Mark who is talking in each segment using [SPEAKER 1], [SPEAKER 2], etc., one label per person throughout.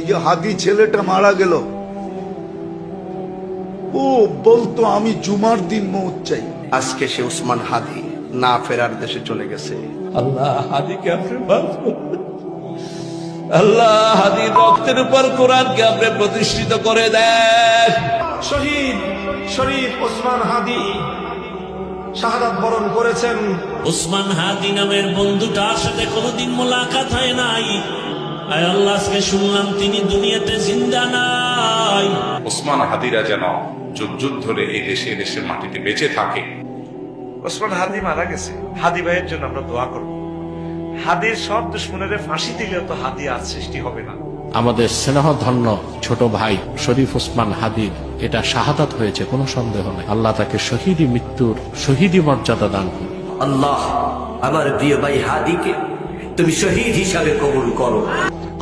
[SPEAKER 1] এই যে হাদি ছেলেটা মারা গেল, ও বলতো আমি জুমার দিন মৌত চাই।
[SPEAKER 2] আজকে সে উসমান হাদি না ফেরার দেশে চলে গেছে।
[SPEAKER 3] আল্লাহ হাদিকে আপনি মাফ করুন। আল্লাহ হাদির রক্তের উপর কোরআনকে আপনি প্রতিষ্ঠিত করে দেন।
[SPEAKER 4] শহীদ শরীফ ওসমান হাদি শাহাদাত বরণ করেছেন।
[SPEAKER 5] ওসমান হাদি নামের বন্ধুটার সাথে কোনোদিন মোলাকাত হয় নাই। আয় আল্লাহ, আজকে শুনলাম তিনি দুনিয়াতে জিন্দা নাই।
[SPEAKER 6] ওসমান হাদিরা যেন যুগ যুগ ধরে এই দেশের মাটিতে বেঁচে থাকে।
[SPEAKER 4] ওসমান হাদি মারা গেছে, হাদি ভাইয়ের জন্য আমরা দোয়া করব। হাদির সব দুশ্মনের ফাঁসি দিলেও তো হাদি আর সৃষ্টি হবে না।
[SPEAKER 7] আমাদের স্নেহধন্য ছোট ভাই শরীফ ওসমান হাদির এটা শাহাদাত হয়েছে, কোনো সন্দেহ নেই। আল্লাহ তাকে শহীদি মৃত্যুর শহীদি মর্যাদা দান করুন।
[SPEAKER 8] আল্লাহ আমার প্রিয় ভাই হাদিকে তুমি শহীদ হিসাবে কবুল করো।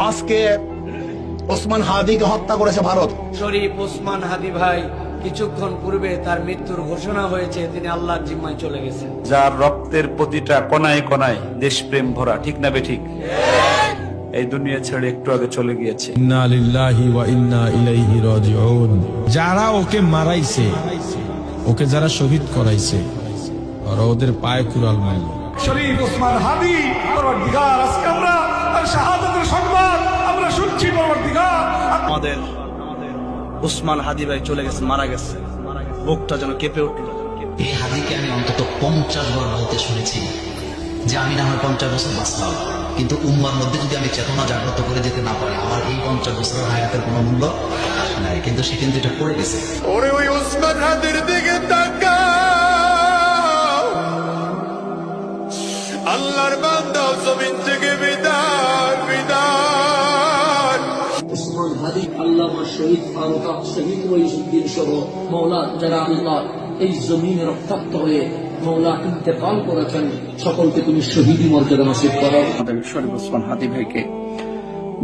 [SPEAKER 9] আজকে ওসমান হাদিকে হত্যা করেছে ভারত।
[SPEAKER 10] শরীফ ওসমান হাদি ভাই কিছুক্ষণ পূর্বে তার মৃত্যুর ঘোষণা হয়েছে, তিনি আল্লাহর জিম্মায় চলে গেছেন।
[SPEAKER 2] যার রক্তের প্রতিটা কণায় কণায় দেশপ্রেম ভরা, ঠিক না বেঠিক? এই দুনিয়া ছেড়ে একটু আগে চলে গিয়েছে।
[SPEAKER 11] ইন্না লিল্লাহি ওয়া ইন্না ইলাইহি রাজিউন। যারা ওকে মারাইছে, ওকে যারা শহীদ করাইছে, আর ওদের পায়ে কুড়াল মারল।
[SPEAKER 4] শরীফ ওসমান হাদি পরবর্তীকার আজকে আমরা তার শাহাদাতের সংবাদ আমরা শুনছি। পরবর্তীকার
[SPEAKER 2] আমাদের উসমান হাদি ভাই চলে গেছে, মারা গেছে, বুকটা যেন কেঁপে উঠল।
[SPEAKER 8] এই হাদিকে আমি অন্তত 50 বার বলতে শুনেছি যে আমি না হয় 50 বছর বাঁচলাম, কিন্তু উম্মার মধ্যে যদি আমি চেতনা জাগ্রত করে যেতে না পারি, আমার এই 50 বছরের হায়াতের কোনো মূল্য নাই। কিন্তু সে কিন্তু এটা করে গেছে।
[SPEAKER 1] ওরে ওই ওসমান হাদির দিকে তাকাও, আল্লাহর বান্দা জমিন থেকে বিদায় বিদায়।
[SPEAKER 10] ওসমান হাদি, আল্লামা শহীদ ফারুক শহীদ ওয়াইজুদ্দিন সহ মওলা যারা আল্লাহ এই জমিনে রক্তাক্ত হয়ে মওলা ইন্তেকাল করেছেন, সকলকে তুমি শহীদি মর্যাদা নসিব করো।
[SPEAKER 2] আমাদের শরীফ ওসমান হাদি ভাইকে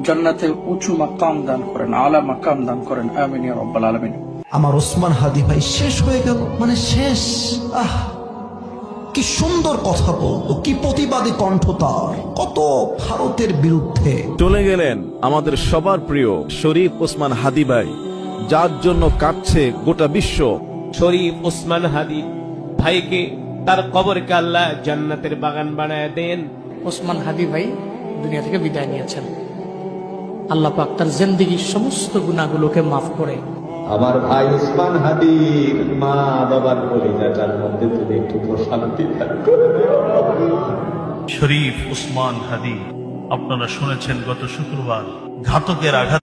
[SPEAKER 2] জান্নাতে উঁচু মাকাম দান করেন, আলা মাকাম দান করেন, আমিন ইয়া রাব্বাল আলামিন।
[SPEAKER 9] আমার ওসমান হাদি ভাই শেষ হয়ে গেল, মানে শেষ। কি সুন্দর কথা বলতো, কি প্রতিবাদী কণ্ঠ তার, কত ভারতের বিরুদ্ধে।
[SPEAKER 12] চলে গেলেন আমাদের সবার প্রিয় শরীফ ওসমান হাদি ভাই, যার জন্য কাঁদছে গোটা বিশ্ব।
[SPEAKER 3] শরীফ ওসমান হাদি ভাইকে তার কবরকে আল্লাহ জান্নাতের বাগান বানায় দেন।
[SPEAKER 10] ওসমান হাদি ভাই দুনিয়া থেকে বিদায় নিয়েছেন। আল্লাহ পাক তার জিন্দেগীর সমস্ত গুনাহগুলোকে মাফ করে
[SPEAKER 13] আমার ভাই ওসমান হাদির মা বাবার কলিজাটার মধ্যে তুমি একটু শান্তি দান করে দিও।
[SPEAKER 5] শরীফ ওসমান হাদি, আপনারা শুনেছেন গত শুক্রবার ঘাতকের আঘাত